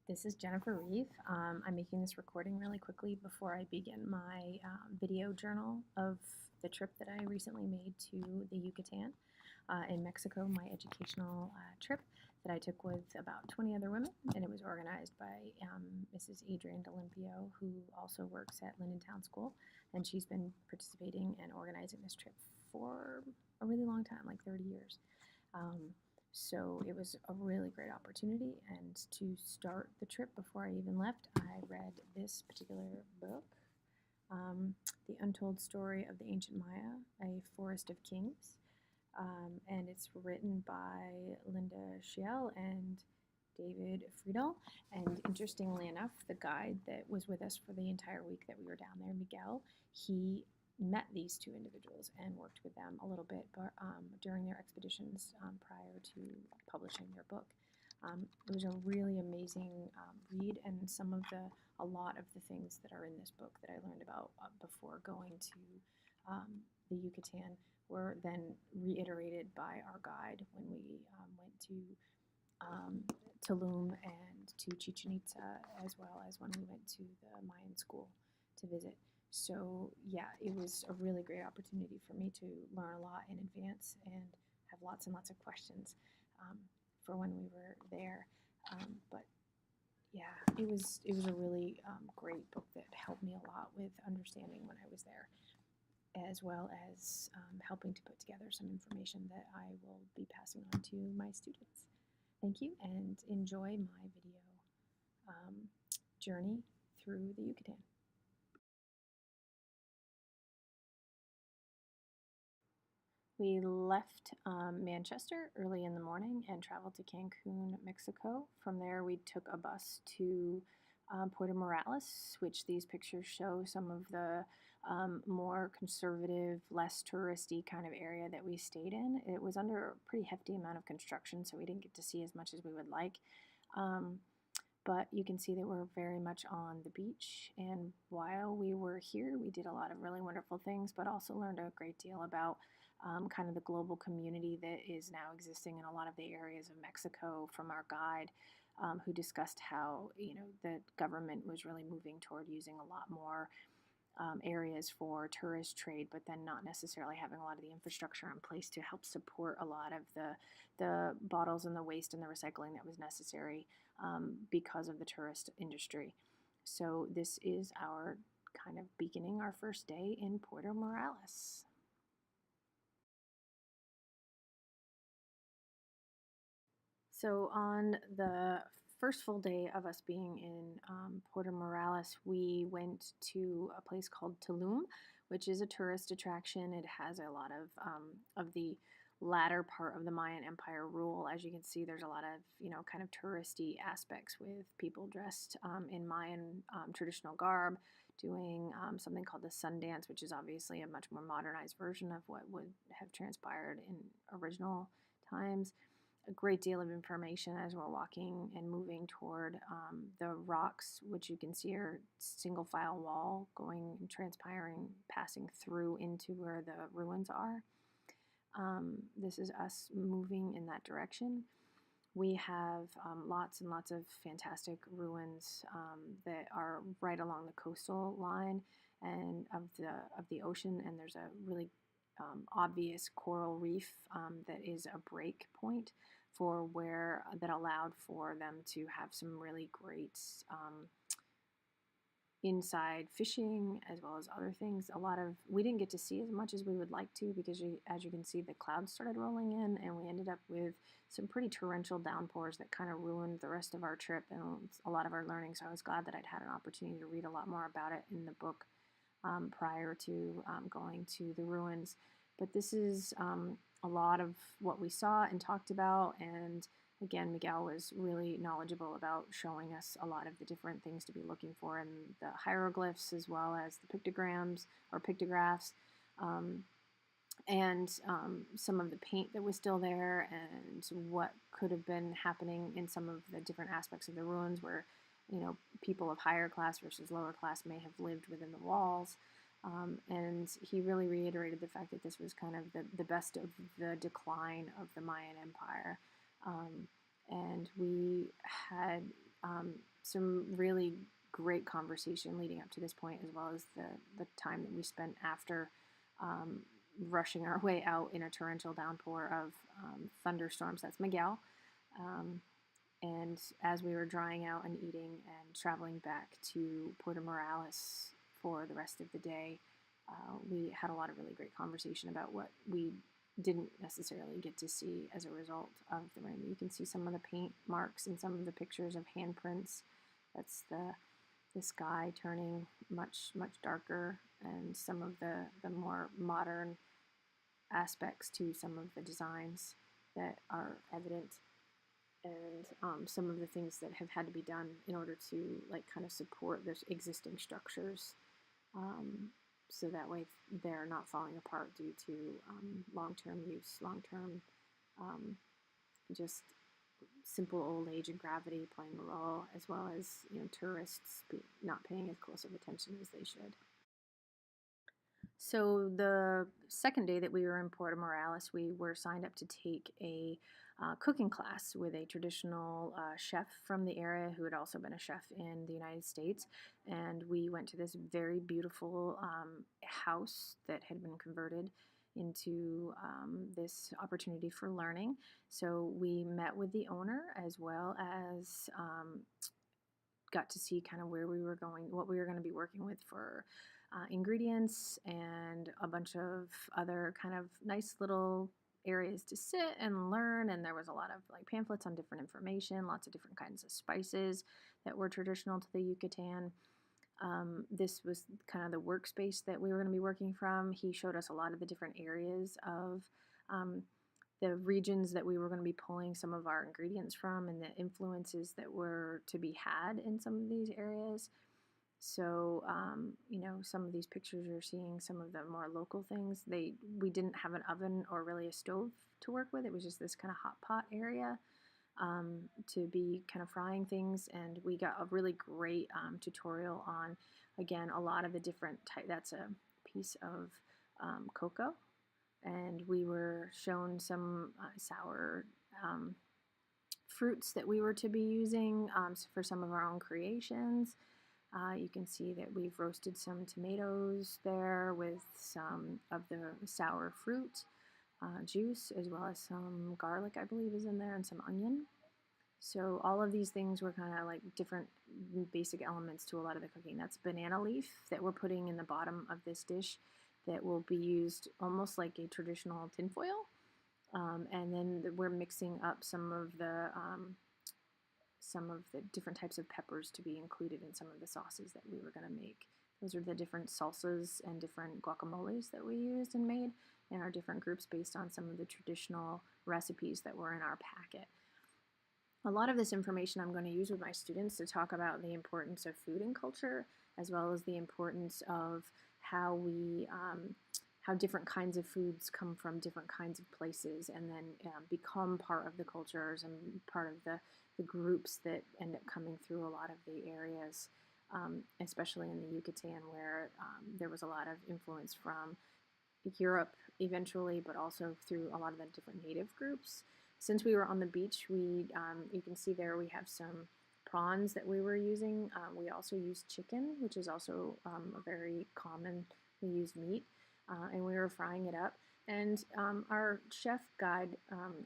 This is Jennifer Reeve. I'm making this recording really quickly before I begin my video journal of the trip that I recently made to the Yucatan in Mexico, my educational trip that I took with about 20 other women, and it was organized by Mrs. Adrienne D'Olimpio, who also works at Linden Town School, and she's been participating and organizing this trip for a really long time, like 30 years. So it was a really great opportunity. And to start the trip before I even left, I read this particular book, The Untold Story of the Ancient Maya, A Forest of Kings. And it's written by Linda Shiel and David Friedel. And interestingly enough, the guide that was with us for the entire week that we were down there, Miguel, he met these two individuals and worked with them a little bit during their expeditions prior to publishing their book. It was a really amazing read, and a lot of the things that are in this book that I learned about before going to the Yucatan were then reiterated by our guide when we went to Tulum and to Chichen Itza, as well as when we went to the Mayan school to visit. So yeah, it was a really great opportunity for me to learn a lot in advance and have lots and lots of questions for when we were there. But yeah, it was a really great book that helped me a lot with understanding when I was there, as well as helping to put together some information that I will be passing on to my students. Thank you, and enjoy my video journey through the Yucatan. We left Manchester early in the morning and traveled to Cancun, Mexico. From there, we took a bus to Puerto Morales, which these pictures show some of the more conservative, less touristy kind of area that we stayed in. It was under a pretty hefty amount of construction, so we didn't get to see as much as we would like. But you can see that we're very much on the beach. And while we were here, we did a lot of really wonderful things, but also learned a great deal about kind of the global community that is now existing in a lot of the areas of Mexico from our guide, who discussed how the government was really moving toward using a lot more areas for tourist trade, but then not necessarily having a lot of the infrastructure in place to help support a lot of the bottles and the waste and the recycling that was necessary because of the tourist industry. So this is our kind of beginning our first day in Puerto Morales. So on the first full day of us being in Puerto Morales, we went to a place called Tulum, which is a tourist attraction. It has a lot of the latter part of the Mayan Empire rule. As you can see, there's a lot of kind of touristy aspects with people dressed in Mayan traditional garb, doing something called the sun dance, which is obviously a much more modernized version of what would have transpired in original times. A great deal of information as we're walking and moving toward the rocks, which you can see are single file wall going and transpiring, passing through into where the ruins are. This is us moving in that direction. We have lots and lots of fantastic ruins that are right along the coastal line and of the ocean, and there's a really obvious coral reef that is a break point for where that allowed for them to have some really great inside fishing as well as other things. We didn't get to see as much as we would like to because as you can see, the clouds started rolling in and we ended up with some pretty torrential downpours that kind of ruined the rest of our trip and a lot of our learning. So I was glad that I'd had an opportunity to read a lot more about it in the book prior to going to the ruins. But this is a lot of what we saw and talked about, and again, Miguel was really knowledgeable about showing us a lot of the different things to be looking for in the hieroglyphs as well as the pictograms or pictographs, and some of the paint that was still there and what could have been happening in some of the different aspects of the ruins where people of higher class versus lower class may have lived within the walls. And he really reiterated the fact that this was kind of the best of the decline of the Mayan Empire. And we had some really great conversation leading up to this point, as well as the time that we spent after um, rushing our way out in a torrential downpour of thunderstorms. That's Miguel. Um, and as we were drying out and eating and traveling back to Puerto Morales for the rest of the day, we had a lot of really great conversation about what we didn't necessarily get to see as a result of the rain. You can see some of the paint marks in some of the pictures of handprints. That's the sky turning much darker, and some of the more modern aspects to some of the designs that are evident, and some of the things that have had to be done in order to like kind of support those existing structures, so that way they're not falling apart due to long-term use, long-term just simple old age and gravity playing a role, as well as tourists not paying as close of attention as they should. So the second day that we were in Puerto Morales, we were signed up to take a cooking class with a traditional chef from the area who had also been a chef in the United States. And we went to this very beautiful house that had been converted into this opportunity for learning. So we met with the owner, as well as got to see kind of where we were going, what we were going to be working with for ingredients, and a bunch of other kind of nice little areas to sit and learn. And there was a lot of like pamphlets on different information, lots of different kinds of spices that were traditional to the Yucatan. This was kind of the workspace that we were going to be working from. He showed us a lot of the different areas of the regions that we were going to be pulling some of our ingredients from, and the influences that were to be had in some of these areas. So, some of these pictures you're seeing, some of the more local things, we didn't have an oven or really a stove to work with. It was just this kind of hot pot area to be kind of frying things. And we got a really great tutorial on, again, a lot of the different type. That's a piece of cocoa. And we were shown some sour fruits that we were to be using for some of our own creations. You can see that we've roasted some tomatoes there with some of the sour fruit juice, as well as some garlic, I believe, is in there, and some onion. So all of these things were kind of like different basic elements to a lot of the cooking. That's banana leaf that we're putting in the bottom of this dish that will be used almost like a traditional tinfoil. And then we're mixing up some of the different types of peppers to be included in some of the sauces that we were going to make. Those are the different salsas and different guacamoles that we used and made in our different groups based on some of the traditional recipes that were in our packet. A lot of this information I'm going to use with my students to talk about the importance of food and culture, as well as the importance of how different kinds of foods come from different kinds of places, and then become part of the cultures and part of the groups that end up coming through a lot of the areas, especially in the Yucatan, where there was a lot of influence from Europe eventually, but also through a lot of the different native groups. Since we were on the beach, you can see there we have some prawns that we were using. We also used chicken, which is also a very commonly used meat, and we were frying it up. And our chef guide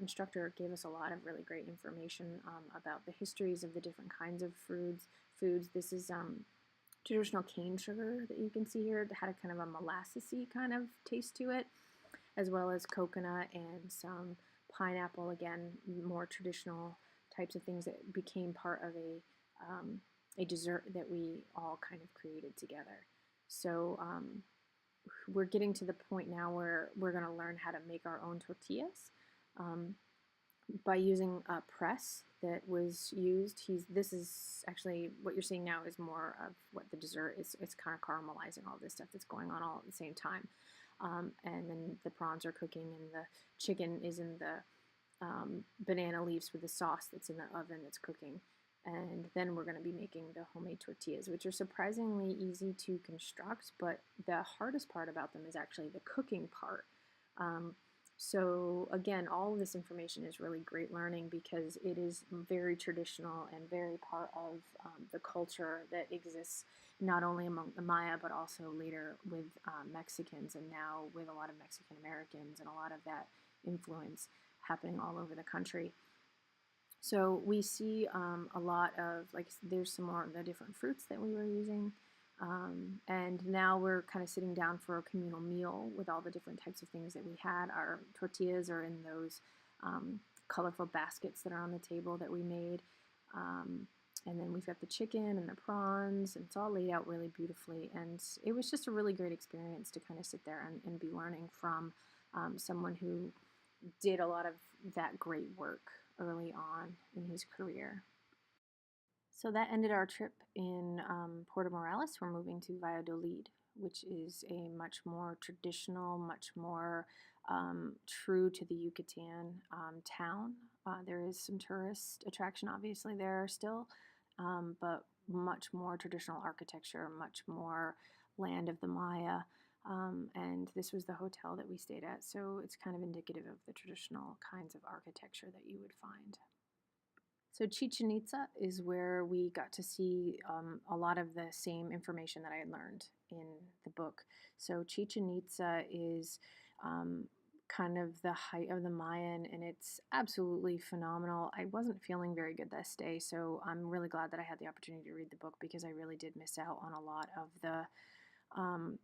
instructor gave us a lot of really great information about the histories of the different kinds of foods. This is traditional cane sugar that you can see here. It had a kind of a molassesy kind of taste to it, as well as coconut and some pineapple, again, more traditional types of things that became part of a dessert that we all kind of created together. So we're getting to the point now where we're going to learn how to make our own tortillas by using a press that was used. This is actually what you're seeing now is more of what the dessert is. It's kind of caramelizing all this stuff that's going on all at the same time. And then the prawns are cooking, and the chicken is in the banana leaves with the sauce that's in the oven that's cooking. And then we're going to be making the homemade tortillas, which are surprisingly easy to construct, but the hardest part about them is actually the cooking part. So again, all of this information is really great learning because it is very traditional and very part of the culture that exists not only among the Maya, but also later with Mexicans, and now with a lot of Mexican Americans, and a lot of that influence happening all over the country. So we see a lot of, like, there's some more of the different fruits that we were using. And now we're kind of sitting down for a communal meal with all the different types of things that we had. Our tortillas are in those colorful baskets that are on the table that we made. And then we've got the chicken and the prawns, and it's all laid out really beautifully. And it was just a really great experience to kind of sit there and be learning from someone who did a lot of that great work early on in his career. So that ended our trip in Puerto Morales. We're moving to Valladolid, which is a much more traditional, much more true to the Yucatan town. There is some tourist attraction, obviously, there still, but much more traditional architecture, much more land of the Maya. And this was the hotel that we stayed at, so it's kind of indicative of the traditional kinds of architecture that you would find. So Chichen Itza is where we got to see a lot of the same information that I had learned in the book. So Chichen Itza is kind of the height of the Mayan, and it's absolutely phenomenal. I wasn't feeling very good this day, so I'm really glad that I had the opportunity to read the book, because I really did miss out on a lot of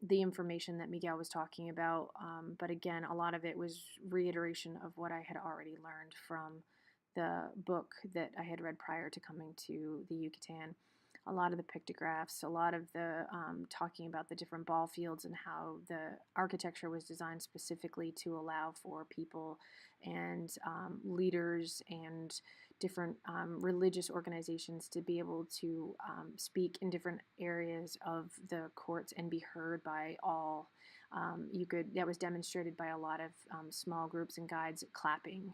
the information that Miguel was talking about. But again, a lot of it was reiteration of what I had already learned from the book that I had read prior to coming to the Yucatan. A lot of the pictographs, a lot of the talking about the different ball fields and how the architecture was designed specifically to allow for people and leaders and different religious organizations to be able to speak in different areas of the courts and be heard by all. That was demonstrated by a lot of small groups and guides clapping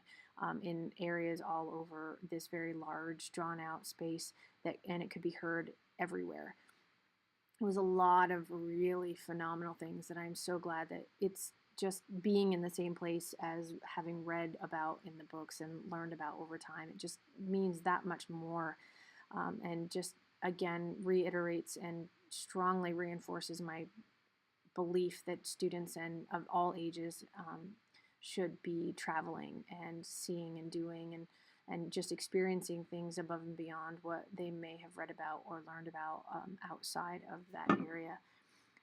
in areas all over this very large, drawn-out space, and it could be heard everywhere. It was a lot of really phenomenal things that I'm so glad that it's just being in the same place as having read about in the books and learned about over time. It just means that much more, and just again reiterates and strongly reinforces my belief that students and of all ages should be traveling and seeing and doing and just experiencing things above and beyond what they may have read about or learned about outside of that area.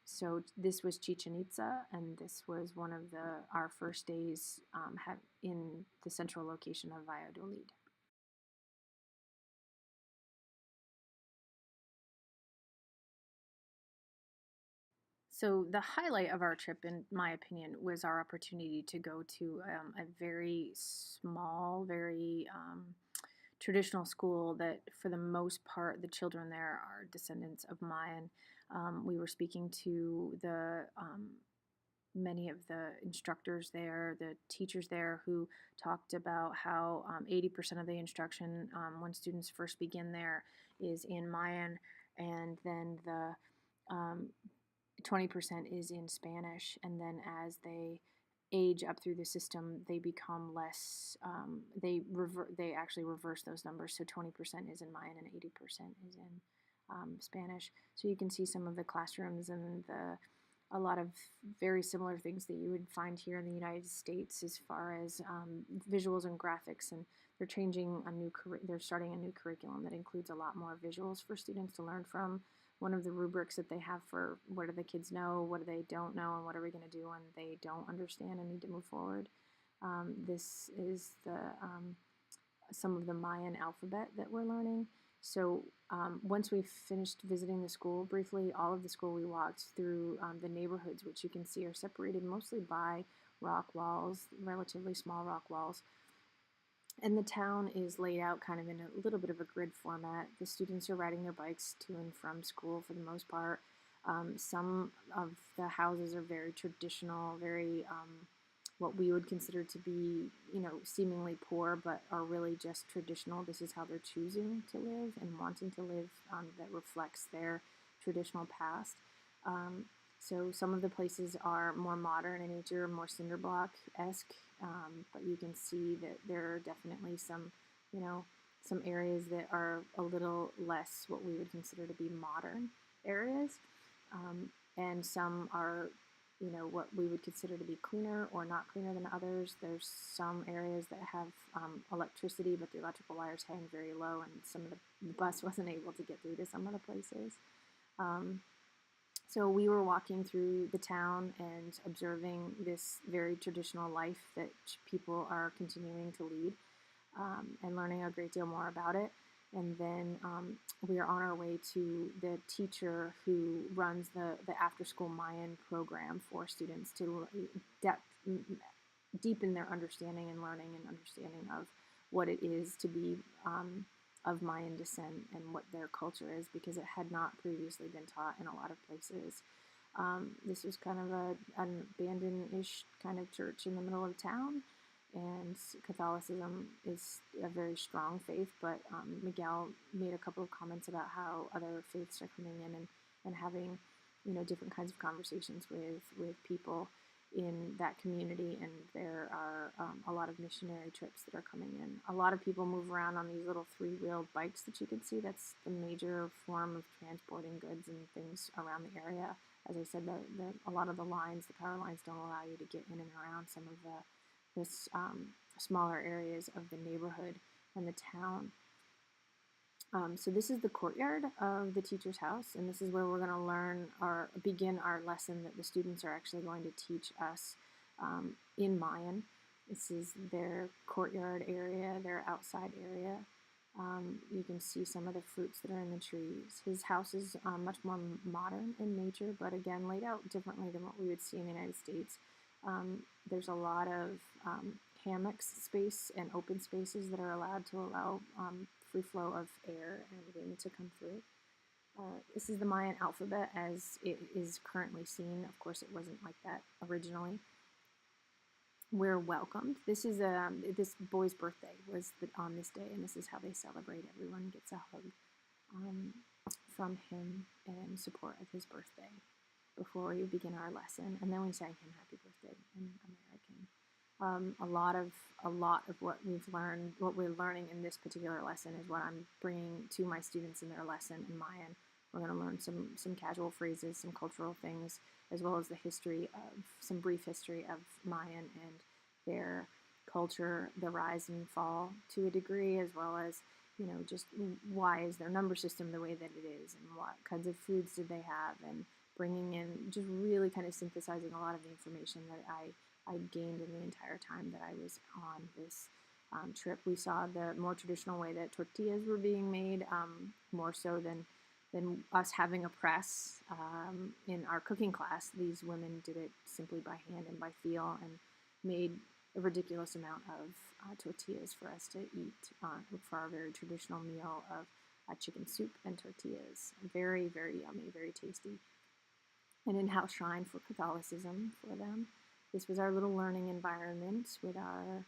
So this was Chichen Itza, and this was one of our first days in the central location of Valladolid. So the highlight of our trip, in my opinion, was our opportunity to go to a very small, very traditional school that, for the most part, the children there are descendants of Mayan. We were speaking to the many of the instructors there, the teachers there, who talked about how 80% of the instruction when students first begin there is in Mayan, and then the 20% is in Spanish, and then as they age up through the system, they become less. They actually reverse those numbers, so 20% is in Mayan and 80% is in Spanish. So you can see some of the classrooms and a lot of very similar things that you would find here in the United States as far as visuals and graphics. And they're they're starting a new curriculum that includes a lot more visuals for students to learn from. One of the rubrics that they have for what do the kids know, what do they don't know, and what are we going to do when they don't understand and need to move forward. This is some of the Mayan alphabet that we're learning. So once we finished visiting the school briefly, all of the school, we walked through the neighborhoods, which you can see are separated mostly by rock walls, relatively small rock walls. And the town is laid out kind of in a little bit of a grid format. The students are riding their bikes to and from school for the most part. Some of the houses are very traditional, very what we would consider to be, seemingly poor, but are really just traditional. This is how they're choosing to live and wanting to live, that reflects their traditional past. So some of the places are more modern in nature, more cinder block-esque but you can see that there are definitely some, some areas that are a little less what we would consider to be modern areas, and some are, what we would consider to be cleaner or not cleaner than others. There's some areas that have electricity, but the electrical wires hang very low, and some of the bus wasn't able to get through to some of the places. So we were walking through the town and observing this very traditional life that people are continuing to lead, and learning a great deal more about it. And then we are on our way to the teacher who runs the after-school Mayan program for students to deepen their understanding and learning and understanding of what it is to be of Mayan descent and what their culture is, because it had not previously been taught in a lot of places. This was kind of an abandoned-ish kind of church in the middle of town, and Catholicism is a very strong faith, but Miguel made a couple of comments about how other faiths are coming in and having, different kinds of conversations with people in that community, and there are a lot of missionary trips that are coming in. A lot of people move around on these little three-wheeled bikes that you can see. That's the major form of transporting goods and things around the area. As I said, a lot of the lines, the power lines, don't allow you to get in and around some of the smaller areas of the neighborhood and the town. So this is the courtyard of the teacher's house, and this is where we're going to begin our lesson that the students are actually going to teach us in Mayan. This is their courtyard area, their outside area. You can see some of the fruits that are in the trees. His house is much more modern in nature, but again, laid out differently than what we would see in the United States. There's a lot of hammocks space and open spaces that are allowed to allow free flow of air and wind to come through. This is the Mayan alphabet as it is currently seen. Of course, it wasn't like that originally. We're welcomed. This is this boy's birthday was on this day, and this is how they celebrate. Everyone gets a hug from him in support of his birthday before we begin our lesson, and then we sang him happy birthday in American. A lot of what we've learned, what we're learning in this particular lesson is what I'm bringing to my students in their lesson in Mayan. We're going to learn some casual phrases, some cultural things, as well as the history of, some brief history of Mayan and their culture, the rise and fall to a degree, as well as, just why is their number system the way that it is, and what kinds of foods did they have, and bringing in, just really kind of synthesizing a lot of the information that I gained in the entire time that I was on this trip. We saw the more traditional way that tortillas were being made, more so than us having a press in our cooking class. These women did it simply by hand and by feel, and made a ridiculous amount of tortillas for us to eat for our very traditional meal of chicken soup and tortillas. Very, very yummy, very tasty. An in-house shrine for Catholicism for them. This was our little learning environment with our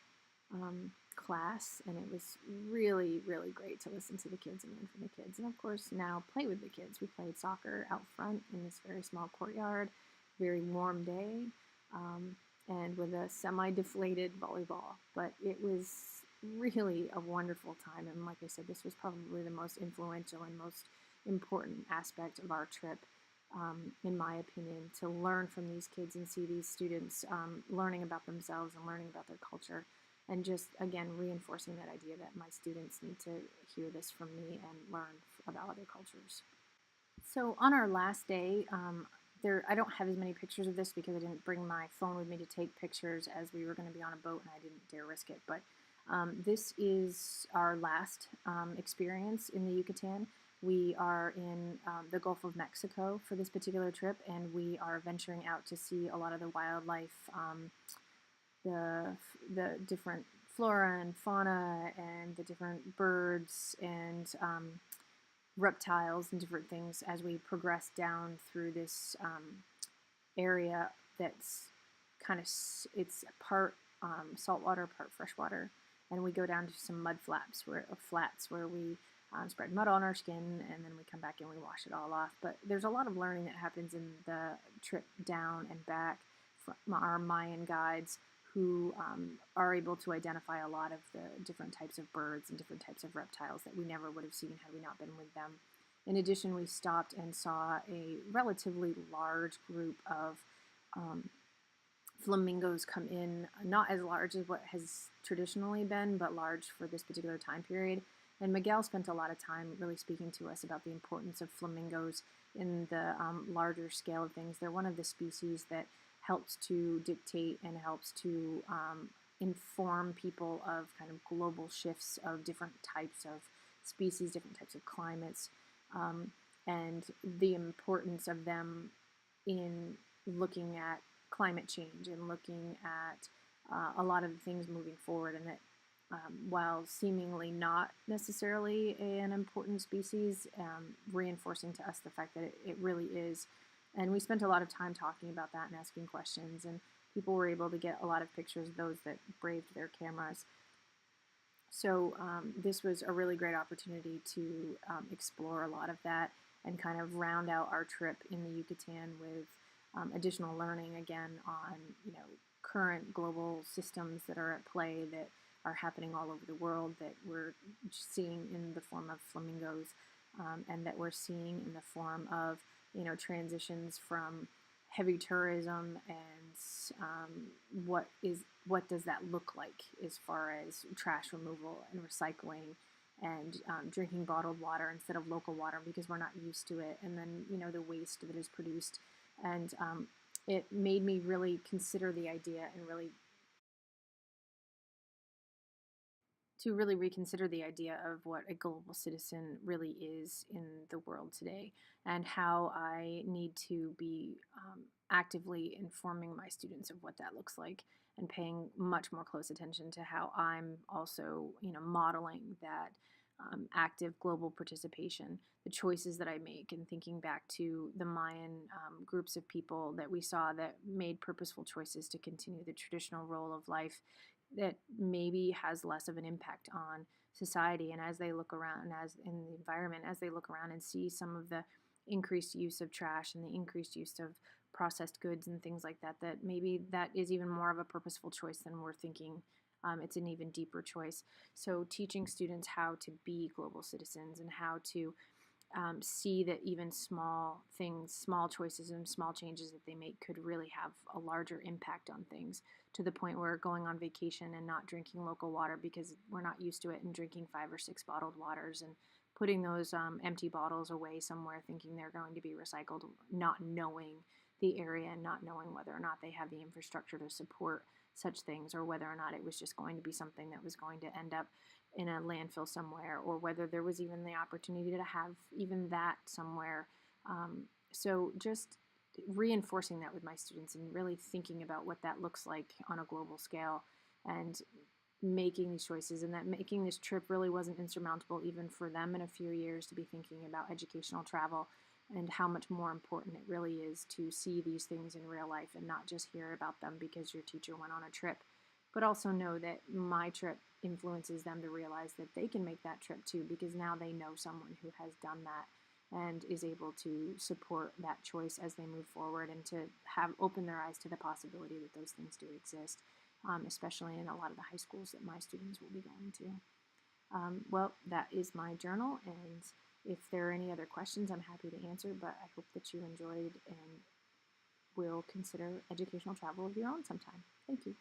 class, and it was really, really great to listen to the kids and learn from the kids. And of course, now play with the kids. We played soccer out front in this very small courtyard, very warm day, and with a semi-deflated volleyball. But it was really a wonderful time, and like I said, this was probably the most influential and most important aspect of our trip. In my opinion, to learn from these kids and see these students learning about themselves and learning about their culture, and just, again, reinforcing that idea that my students need to hear this from me and learn about other cultures. So on our last day, I don't have as many pictures of this because I didn't bring my phone with me to take pictures, as we were going to be on a boat and I didn't dare risk it, but this is our last experience in the Yucatan. We are in the Gulf of Mexico for this particular trip, and we are venturing out to see a lot of the wildlife, the different flora and fauna, and the different birds and reptiles and different things as we progress down through this area that's kind of, it's part saltwater, part freshwater, and we go down to some mud flats flats where we spread mud on our skin, and then we come back and we wash it all off. But there's a lot of learning that happens in the trip down and back from our Mayan guides, who are able to identify a lot of the different types of birds and different types of reptiles that we never would have seen had we not been with them. In addition, we stopped and saw a relatively large group of flamingos come in, not as large as what has traditionally been, but large for this particular time period. And Miguel spent a lot of time really speaking to us about the importance of flamingos in the larger scale of things. They're one of the species that helps to dictate and helps to inform people of kind of global shifts of different types of species, different types of climates, and the importance of them in looking at climate change and looking at a lot of the things moving forward, and that while seemingly not necessarily an important species, reinforcing to us the fact that it really is. And we spent a lot of time talking about that and asking questions, and people were able to get a lot of pictures of those that braved their cameras. So this was a really great opportunity to explore a lot of that and kind of round out our trip in the Yucatan with additional learning again on current global systems that are at play that are happening all over the world, that we're seeing in the form of flamingos, and that we're seeing in the form of transitions from heavy tourism, and what does that look like as far as trash removal and recycling, and drinking bottled water instead of local water because we're not used to it, and then the waste that is produced. And it made me really consider the idea and really reconsider the idea of what a global citizen really is in the world today, and how I need to be actively informing my students of what that looks like, and paying much more close attention to how I'm also modeling that active global participation, the choices that I make, and thinking back to the Mayan groups of people that we saw that made purposeful choices to continue the traditional role of life that maybe has less of an impact on society. And as they look around, as in the environment, as they look around and see some of the increased use of trash and the increased use of processed goods and things like that, that maybe that is even more of a purposeful choice than we're thinking. It's an even deeper choice. So teaching students how to be global citizens, and how to see that even small things, small choices and small changes that they make could really have a larger impact on things, to the point where going on vacation and not drinking local water because we're not used to it, and drinking 5 or 6 bottled waters, and putting those empty bottles away somewhere thinking they're going to be recycled, not knowing the area and not knowing whether or not they have the infrastructure to support such things, or whether or not it was just going to be something that was going to end up in a landfill somewhere, or whether there was even the opportunity to have even that somewhere. So just reinforcing that with my students and really thinking about what that looks like on a global scale, and making these choices, and that making this trip really wasn't insurmountable even for them in a few years, to be thinking about educational travel and how much more important it really is to see these things in real life and not just hear about them because your teacher went on a trip, but also know that my trip influences them to realize that they can make that trip too, because now they know someone who has done that and is able to support that choice as they move forward, and to have open their eyes to the possibility that those things do exist, especially in a lot of the high schools that my students will be going to. Well, that is my journal, and if there are any other questions, I'm happy to answer, but I hope that you enjoyed and will consider educational travel of your own sometime. Thank you.